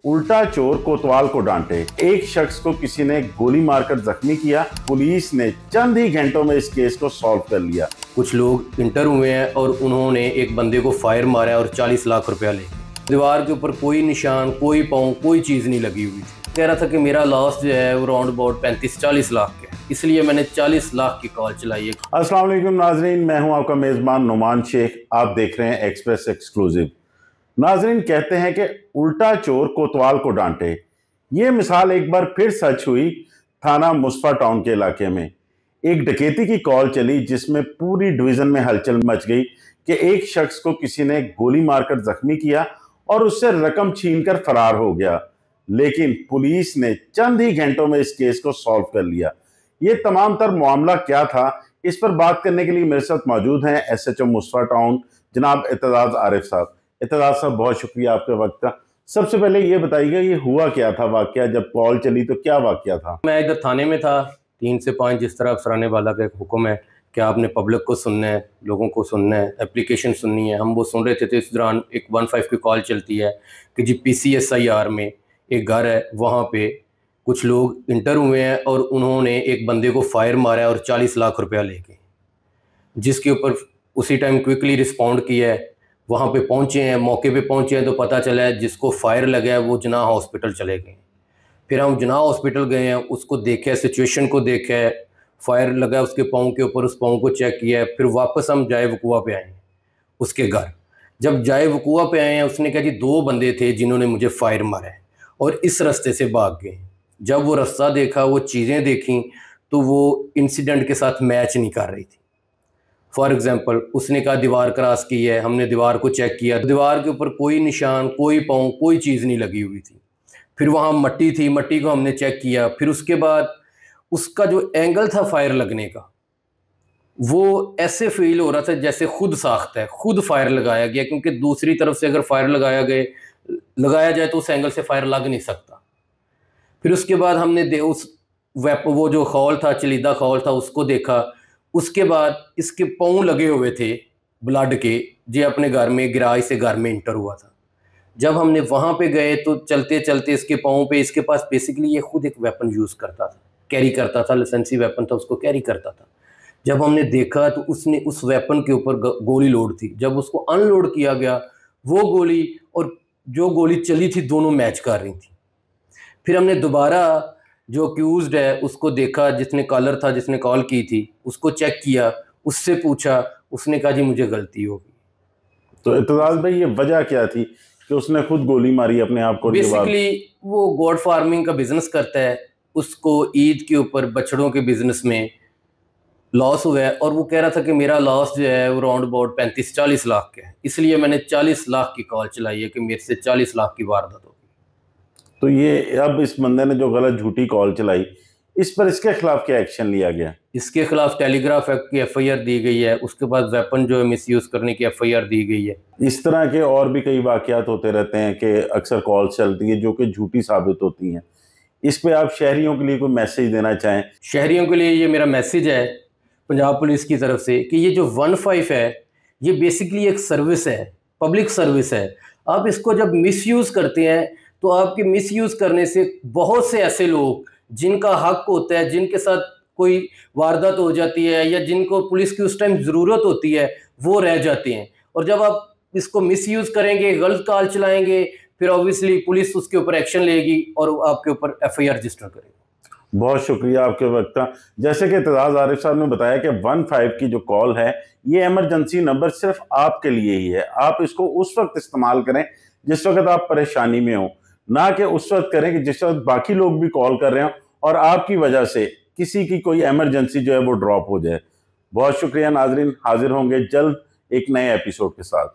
उल्टा चोर कोतवाल को डांटे। एक शख्स को किसी ने गोली मारकर जख्मी किया। पुलिस ने चंद ही घंटों में इस केस को सॉल्व कर लिया। कुछ लोग इंटर हुए हैं और उन्होंने एक बंदे को फायर मारा और 40 लाख रुपया ले। दीवार के ऊपर कोई निशान, कोई पाँव, कोई चीज़ नहीं लगी हुई थी। कह रहा था कि मेरा लॉस जो है वो राउंड अबाउट 35-40 लाख का है, इसलिए मैंने 40 लाख की कॉल चलाई है। अस्सलाम वालेकुम नाजरीन, मैं हूं आपका मेज़बान नुमान शेख। आप देख रहे हैं एक्सप्रेस एक्सक्लूसिव। नाजरीन, कहते हैं कि उल्टा चोर कोतवाल को डांटे। ये मिसाल एक बार फिर सच हुई थाना मुस्तफा टाउन के इलाके में। एक डकैती की कॉल चली जिसमें पूरी डिवीज़न में हलचल मच गई कि एक शख्स को किसी ने गोली मारकर जख्मी किया और उससे रकम छीनकर फरार हो गया। लेकिन पुलिस ने चंद ही घंटों में इस केस को सॉल्व कर लिया। ये तमाम तर मामला क्या था, इस पर बात करने के लिए मेरे साथ मौजूद हैं SHO मुस्तफा टाउन जनाब इत्तेजाज आरिफ साहब। इत्तेजाज साहब, बहुत शुक्रिया आपके वक्त का। सबसे पहले ये बताइएगा, ये हुआ क्या था वाकया? जब कॉल चली तो क्या वाकया था? मैं इधर थाने में था, 3 से 5 जिस तरह अफसराने वाला का एक हुक्म है कि आपने पब्लिक को सुनना है, लोगों को सुनना है, एप्लीकेशन सुननी है। हम वो सुन रहे थे तो इस दौरान एक 15 की कॉल चलती है कि जी PCSIR में एक घर है, वहाँ पे कुछ लोग इंटर हुए हैं और उन्होंने एक बंदे को फायर मारा और 40 लाख रुपया ले गए। जिसके ऊपर उसी टाइम क्विकली रिस्पॉन्ड किया है, वहाँ पे पहुँचे हैं, मौके पे पहुँचे हैं तो पता चला है जिसको फायर लगा है वो जना हॉस्पिटल चले गए। फिर हम जना हॉस्पिटल गए हैं, उसको देखे, सिचुएशन को देखा है, फायर लगा उसके पाँव के ऊपर, उस पाँव को चेक किया है। फिर वापस हम जाए वकुआ पे आए उसके घर। जब जाए वकुआ पे आए हैं, उसने कहा जी 2 बंदे थे जिन्होंने मुझे फायर मारा है और इस रास्ते से भाग गए। जब वो रास्ता देखा, वो चीज़ें देखी तो वो इंसिडेंट के साथ मैच नहीं कर रही थी। फॉर एग्जांपल, उसने कहा दीवार क्रॉस की है, हमने दीवार को चेक किया, दीवार के ऊपर कोई निशान, कोई पाँव, कोई चीज़ नहीं लगी हुई थी। फिर वहाँ मट्टी थी, मट्टी को हमने चेक किया। फिर उसके बाद उसका जो एंगल था फायर लगने का, वो ऐसे फील हो रहा था जैसे खुद साख्त है, खुद फायर लगाया गया, क्योंकि दूसरी तरफ से अगर फायर लगाया जाए तो उस एंगल से फायर लग नहीं सकता। फिर उसके बाद हमने उस वो जो खौल था, चलीदा खौल था, उसको देखा। उसके बाद इसके पाँव लगे हुए थे ब्लड के, जो अपने घर में गिराज से घर में इंटर हुआ था। जब हमने वहाँ पे गए तो चलते चलते इसके पाँव पे, इसके पास बेसिकली ये खुद एक वेपन यूज़ करता था, कैरी करता था, लाइसेंसी वेपन था, उसको कैरी करता था। जब हमने देखा तो उसने उस वेपन के ऊपर गोली लोड थी। जब उसको अनलोड किया गया, वो गोली और जो गोली चली थी दोनों मैच कर रही थी। फिर हमने दोबारा जो अक्यूज्ड है उसको देखा, जिसने कॉलर था, जिसने कॉल की थी, उसको चेक किया, उससे पूछा, उसने कहा जी मुझे गलती होगी। तो इत्तेजाज भाई, ये वजह क्या थी कि उसने खुद गोली मारी अपने आप को? बेसिकली वो गोट फार्मिंग का बिजनेस करता है, उसको ईद के ऊपर बछड़ों के बिजनेस में लॉस हुआ है और वो कह रहा था कि मेरा लॉस जो है वो राउंड अबाउट 35-40 लाख का है, इसलिए मैंने 40 लाख की कॉल चलाई है कि मेरे से 40 लाख की वारदात होगी। तो ये अब इस बंदे ने जो गलत झूठी कॉल चलाई, इस पर इसके खिलाफ क्या एक्शन लिया गया? इसके खिलाफ टेलीग्राफ एक्ट की FIR दी गई है, उसके बाद वेपन जो है मिसयूज़ करने की FIR दी गई है। इस तरह के और भी कई वाकयात होते रहते हैं कि अक्सर कॉल चलती है जो कि झूठी साबित होती हैं। इस पे आप शहरियों के लिए कोई मैसेज देना चाहें? शहरियों के लिए ये मेरा मैसेज है पंजाब पुलिस की तरफ से कि ये जो 15 है, ये बेसिकली एक सर्विस है, पब्लिक सर्विस है। आप इसको जब मिसयूज़ करते हैं तो आपके मिसयूज़ करने से बहुत से ऐसे लोग जिनका हक होता है, जिनके साथ कोई वारदात हो जाती है या जिनको पुलिस की उस टाइम ज़रूरत होती है, वो रह जाते हैं। और जब आप इसको मिसयूज़ करेंगे, गलत कॉल चलाएंगे, फिर ऑब्वियसली पुलिस उसके ऊपर एक्शन लेगी और आपके ऊपर FIR रजिस्टर करेगी। बहुत शुक्रिया आपके वक्त का। जैसे कि इत्तेजाज आरिफ साहब ने बताया कि 15 की जो कॉल है, ये इमरजेंसी नंबर सिर्फ आपके लिए ही है। आप इसको उस वक्त इस्तेमाल करें जिस वक्त आप परेशानी में हो, ना कि उस वक्त करें कि जिस वक्त बाकी लोग भी कॉल कर रहे हो और आपकी वजह से किसी की कोई इमरजेंसी जो है वो ड्रॉप हो जाए। बहुत शुक्रिया नाजरीन, हाजिर होंगे जल्द एक नए एपिसोड के साथ।